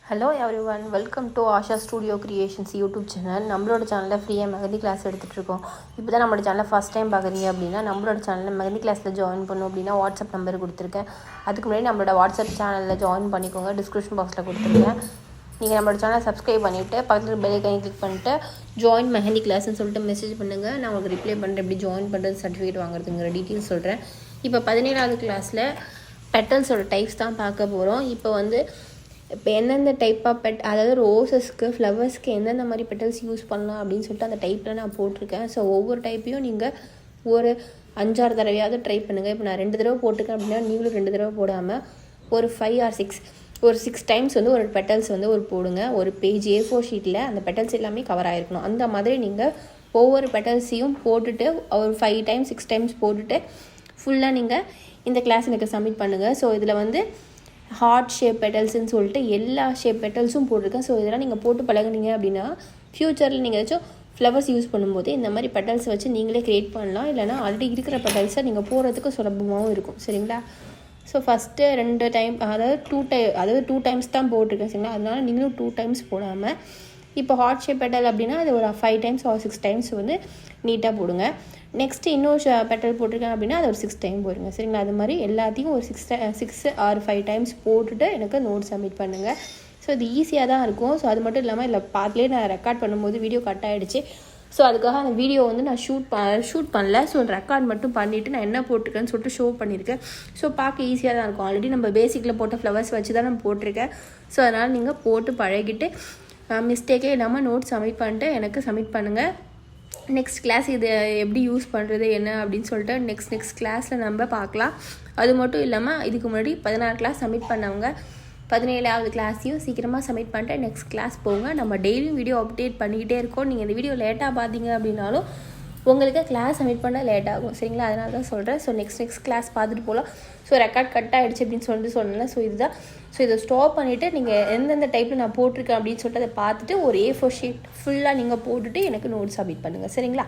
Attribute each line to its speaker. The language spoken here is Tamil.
Speaker 1: Hello everyone, welcome to Asha studio creations YouTube channel. நம்மளோட சேனலில் ஃப்ரீயாக மெஹந்தி கிளாஸ் எடுத்துகிட்ருக்கோம். இப்போ தான் நம்மளோட சேனலில் ஃபஸ்ட் டைம் பார்க்குறீங்க அப்படின்னா நம்மளோட சேனலில் மெஹந்தி கிளாஸில் ஜாயின் பண்ணணும் அப்படின்னா வாட்ஸ்அப் நம்பர் கொடுத்துருக்கேன். அதுக்கு முன்னாடி நம்மளோட வாட்ஸ்அப் சேனலில் ஜாயின் பண்ணிக்கோங்க. டிஸ்கிரிப்ஷன் பாக்ஸில் கொடுத்துருக்கேன். நீங்கள் நம்மளோட சேனலை சப்ஸ்கிரைப் பண்ணிவிட்டு பக்கத்தில் பெல் ஐக்கானை கிளிக் பண்ணிட்டு ஜாயின் மெஹந்தி கிளாஸ்ன்னு சொல்லிட்டு மெசேஜ் பண்ணுங்கள். நான் உங்களுக்கு ரிப்ளை பண்ணுறேன். எப்படி ஜாயின் பண்ணுறது, சர்டிஃபிகேட் வாங்குறதுங்கிற டீட்டெயில்ஸ் சொல்கிறேன். இப்போ 17வது கிளாஸில் பெட்டல்ஸோட டைப்ஸ் தான் பார்க்க போகிறோம். இப்போ எந்தெந்த டைப் ஆஃப் அதாவது ரோசஸ்க்கு, ஃப்ளவர்ஸ்க்கு எந்தெந்த மாதிரி பெட்டல்ஸ் யூஸ் பண்ணலாம் அப்படின்னு சொல்லிட்டு அந்த டைப்பில் நான் போட்டிருக்கேன். ஸோ ஒவ்வொரு டைப்பையும் நீங்கள் ஒரு 5-6 தடவையாவது ட்ரை பண்ணுங்கள். இப்போ நான் 2 தடவை போட்டிருக்கேன் அப்படின்னா நீங்களும் 2 தடவை போடாமல் ஒரு 5 or 6 ஒரு 6 டைம்ஸ் வந்து ஒரு பெட்டல்ஸ் வந்து போடுங்க. ஒரு பேஜ் A4 ஷீட்டில் அந்த பெட்டல்ஸ் எல்லாமே கவர் ஆகிருக்கணும். அந்த மாதிரி நீங்கள் ஒவ்வொரு பெட்டல்ஸையும் போட்டுட்டு ஒரு 5 டைம்ஸ் 6 டைம்ஸ் போட்டுட்டு ஃபுல்லாக நீங்கள் இந்த கிளாஸ் எனக்கு சப்மிட் பண்ணுங்கள். ஸோ இதில் வந்து ஹார்ட் ஷேப் பெட்டல்ஸ்ன்னு சொல்லிட்டு எல்லா ஷேப் பெட்டல்ஸும் போட்டிருக்கேன். ஸோ இதெல்லாம் நீங்கள் போட்டு பழகுனீங்க அப்படின்னா ஃப்யூச்சரில் நீங்கள் ஏதாச்சும் ஃப்ளவர்ஸ் யூஸ் பண்ணும்போது இந்த மாதிரி பெட்டல்ஸ் வச்சு நீங்களே க்ரியேட் பண்ணலாம். இல்லைனா ஆல்ரெடி இருக்கிற பெட்டல்ஸை நீங்கள் போடுறதுக்கு சுலபமாகவும் இருக்கும். சரிங்களா? ஸோ ஃபஸ்ட்டு 2 டைம் அதாவது 2 டைம்ஸ் தான் போட்டிருக்கேன். சரிங்களா? அதனால் நீங்களும் 2 டைம்ஸ் போடாமல் இப்போ ஹார்ட் ஷேப் பெட்டல் அப்படின்னா அது ஒரு 5 டைம்ஸ் or 6 டைம்ஸ் வந்து நீட்டாக போடுங்க. நெக்ஸ்ட்டு இன்னொரு பெட்டல் போட்டிருக்கேன் அப்படின்னா அது ஒரு 6 டைம் போடுங்க. சரிங்களா? அது மாதிரி எல்லாத்தையும் ஒரு 6 or 5 டைம்ஸ் போட்டுட்டு எனக்கு நோட் சப்மிட் பண்ணுங்கள். ஸோ இது ஈஸியாக தான் இருக்கும். ஸோ அது மட்டும் இல்லாமல் இல்லை பார்த்துலேயே நான் ரெக்கார்ட் பண்ணும்போது வீடியோ கட் ஆகிடுச்சு. ஸோ அதுக்காக அந்த வீடியோ வந்து நான் ஷூட் பண்ணல. ஸோ ரெக்கார்ட் மட்டும் பண்ணிவிட்டு நான் என்ன போட்டிருக்கேன்னு சொல்லிட்டு ஷோ பண்ணியிருக்கேன். ஸோ பார்க்க ஈஸியாக தான் இருக்கும். ஆல்ரெடி நம்ம பேசிக்கில் போட்ட ஃப்ளவர்ஸ் வச்சு தான் நான் போட்டிருக்கேன். ஸோ அதனால் நீங்கள் போட்டு பழகிட்டு மிஸ்டேக்கே இல்லாமல் நோட் சப்மிட் பண்ணிட்டு எனக்கு சப்மிட் பண்ணுங்கள். நெக்ஸ்ட் கிளாஸ் இது எப்படி யூஸ் பண்ணுறது என்ன அப்படின்னு சொல்லிட்டு நெக்ஸ்ட் கிளாஸில் நம்ம பார்க்கலாம். அது மட்டும் இல்லாமல் இதுக்கு முன்னாடி 16 கிளாஸ் சப்மிட் பண்ணவங்க 17வது கிளாஸையும் சீக்கிரமாக சப்மிட் பண்ணிட்டு நெக்ஸ்ட் கிளாஸ் போங்க. நம்ம டெய்லியும் வீடியோ அப்டேட் பண்ணிக்கிட்டே இருக்கோம். நீங்கள் இந்த வீடியோ லேட்டாக பார்த்தீங்க அப்படின்னாலும் உங்களுக்கு கிளாஸ் சப்மிட் பண்ண லேட் ஆகும். சரிங்களா? அதனால தான் சொல்கிறேன். ஸோ நெக்ஸ்ட் கிளாஸ் பார்த்துட்டு போகலாம். ஸோ ரெக்கார்ட் கட் ஆகிடுச்சு அப்படின்னு சொல்லிட்டு சொன்னேன். ஸோ இதுதான். ஸோ இதை ஸ்டாப் பண்ணிவிட்டு நீங்கள் எந்தெந்த டைப்பில் நான் போட்டிருக்கேன் அப்படின்னு சொல்லிட்டு அதை பார்த்துட்டு ஒரு A4 ஷீட் ஃபுல்லாக நீங்கள் போட்டுட்டு எனக்கு நோட் சப்மிட் பண்ணுங்கள். சரிங்களா?